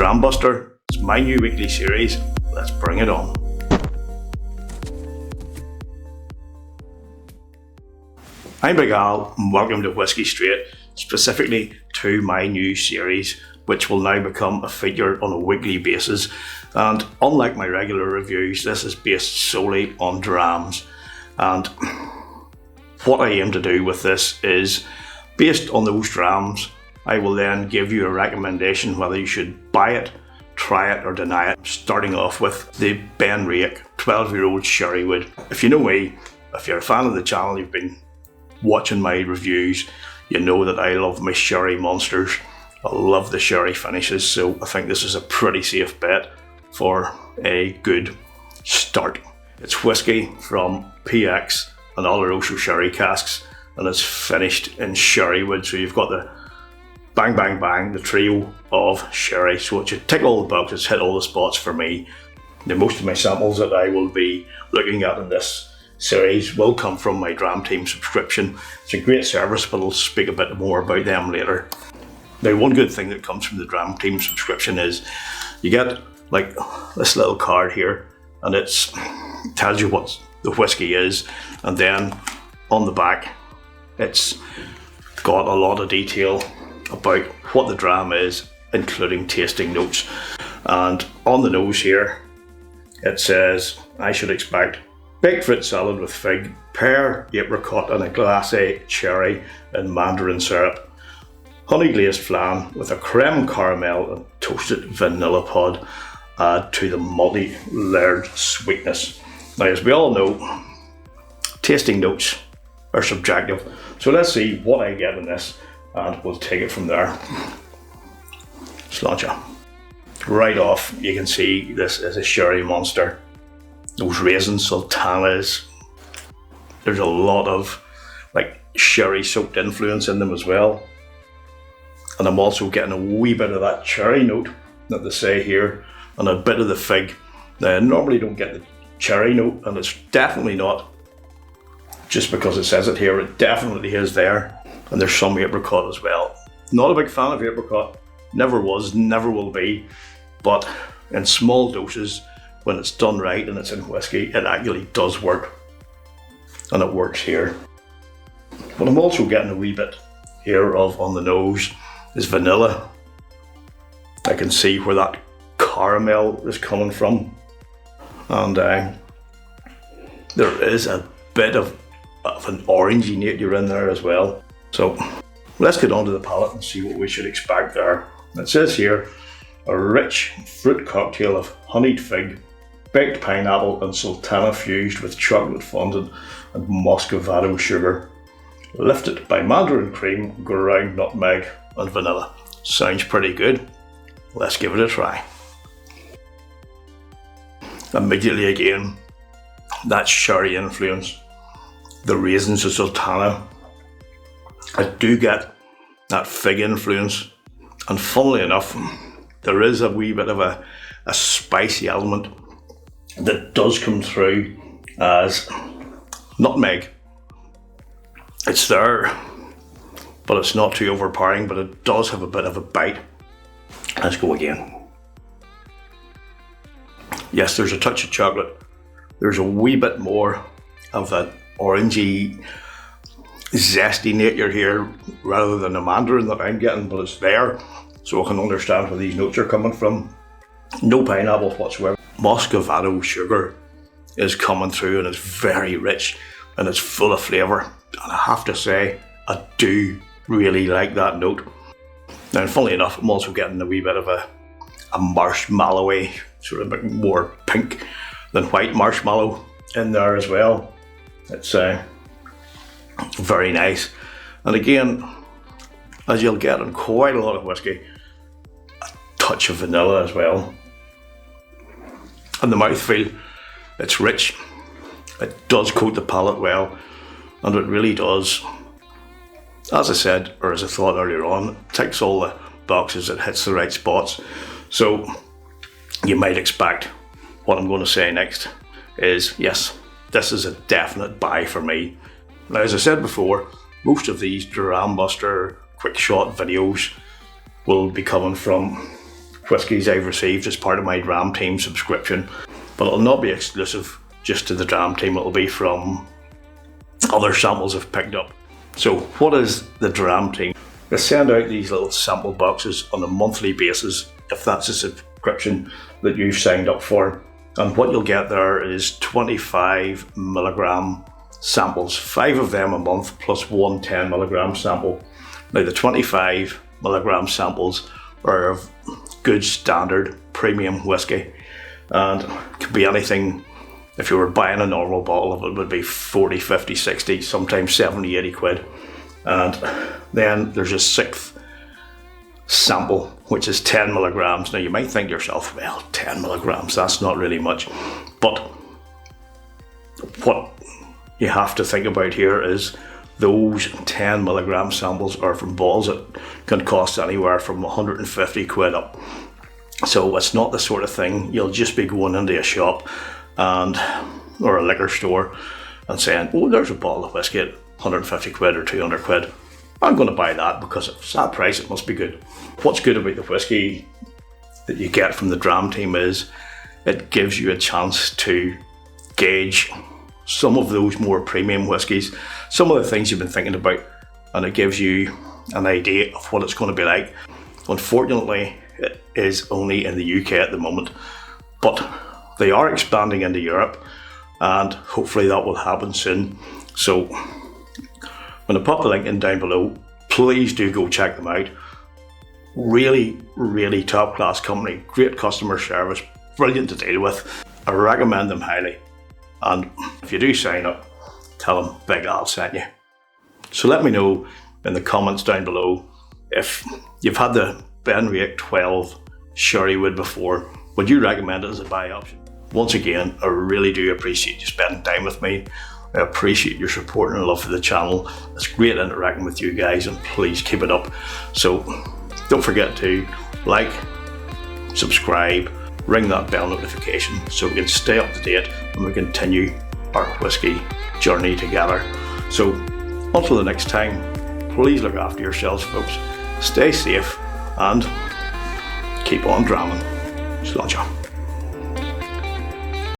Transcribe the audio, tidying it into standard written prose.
Dram Buster. It's my new weekly series. Let's bring it on. I'm Big Al and welcome to Whiskey Straight, specifically to my new series, which will now become a feature on a weekly basis. And unlike my regular reviews, this is based solely on drams. And what I aim to do with this is, based on those drams, I will then give you a recommendation whether you should buy it, try it or deny it, starting off with the BenRiach 12-year-old Sherrywood. If you know me, if you're a fan of the channel, you've been watching my reviews, you know that I love my sherry monsters. I love the sherry finishes, so I think this is a pretty safe bet for a good start. It's whiskey from PX and Oloroso sherry casks, and it's finished in Sherrywood, so you've got the bang bang bang, the trio of sherry, so it should tick all the boxes, hit all the spots for me. Now, most of my samples that I will be looking at in this series will come from my Dram Team subscription. It's a great service, but I'll speak a bit more about them later. Now, one good thing that comes from the Dram Team subscription is you get like this little card here, and it tells you what the whiskey is, and then on the back it's got a lot of detail about what the dram is, including tasting notes. And on the nose here it says, I should expect baked fruit salad with fig, pear, apricot and a glacé cherry and mandarin syrup, honey glazed flan with a creme caramel and toasted vanilla pod add to the multi-layered sweetness. Now, as we all know, tasting notes are subjective, so let's see what I get in this and we'll take it from there. Sláinte. Right off you can see this is a sherry monster. Those raisins, sultanas, there's a lot of like sherry soaked influence in them as well, and I'm also getting a wee bit of that cherry note that they say here and a bit of the fig. Now, I normally don't get the cherry note, and it's definitely not just because it says it here, it definitely is there. And there's some apricot as well. Not a big fan of apricot, never was, never will be, but in small doses, when it's done right and it's in whiskey, it actually does work, and it works here. But I'm also getting a wee bit here of, on the nose, is vanilla. I can see where that caramel is coming from, and there is a bit of an orangey nature in there as well. So let's get onto the palate and see what we should expect there. It says here, a rich fruit cocktail of honeyed fig, baked pineapple and sultana fused with chocolate fondant and muscovado sugar, lifted by mandarin cream, ground nutmeg and vanilla. Sounds pretty good. Let's give it a try. Immediately again, that sherry influence, the raisins of sultana. I do get that fig influence, and funnily enough, there is a wee bit of a spicy element that does come through as nutmeg. It's there, but it's not too overpowering, but it does have a bit of a bite. Let's go again. Yes, there's a touch of chocolate. There's a wee bit more of that orangey, zesty nature here rather than the mandarin that I'm getting, but it's there, so I can understand where these notes are coming from. No pineapple whatsoever. Muscovado sugar is coming through, and it's very rich and it's full of flavour, and I have to say I do really like that note. Now, funnily enough, I'm also getting a wee bit of a marshmallowy, sort of a bit more pink than white marshmallow in there as well. It's very nice, and again, as you'll get in quite a lot of whiskey, a touch of vanilla as well. And the mouthfeel, it's rich, it does coat the palate well, and it really does, as I said, or as I thought earlier on, ticks all the boxes, it hits the right spots. So you might expect what I'm going to say next is, yes, this is a definite buy for me. Now, as I said before, most of these Dram Buster quick shot videos will be coming from whiskies I've received as part of my Dram Team subscription, but it'll not be exclusive just to the Dram Team, it'll be from other samples I've picked up. So what is the Dram Team? They send out these little sample boxes on a monthly basis, if that's a subscription that you've signed up for. And what you'll get there is 25 milligram samples, 5 of them a month plus one 10 milligram sample. Now the 25 milligram samples are of good standard premium whiskey, and it could be anything. If you were buying a normal bottle of it, would be 40, 50, 60, sometimes 70, 80 quid. And then there's a 6th sample, which is 10 milligrams. Now you might think to yourself, well, 10 milligrams, that's not really much. But what you have to think about here is those 10 milligram samples are from bottles that can cost anywhere from 150 quid up. So it's not the sort of thing you'll just be going into a shop or a liquor store and saying, oh, there's a bottle of whiskey at 150 quid or 200 quid. I'm going to buy that because if it's that price, it must be good. What's good about the whiskey that you get from the Dram Team is it gives you a chance to gauge some of those more premium whiskies, some of the things you've been thinking about, and it gives you an idea of what it's going to be like. Unfortunately, it is only in the UK at the moment, but they are expanding into Europe, and hopefully that will happen soon. So I'm going to pop the link in down below. Please do go check them out. Really, really top class company, great customer service, brilliant to deal with. I recommend them highly. And if you do sign up, tell them Big Al sent you. So let me know in the comments down below if you've had the BenRiach 12 Sherry Wood before. Would you recommend it as a buy option? Once again, I really do appreciate you spending time with me. I appreciate your support and love for the channel. It's great interacting with you guys, and please keep it up. So don't forget to like, subscribe, ring that bell notification so we can stay up to date and we continue our whiskey journey together. So until the next time, please look after yourselves, folks. Stay safe and keep on dramming. Sláinte.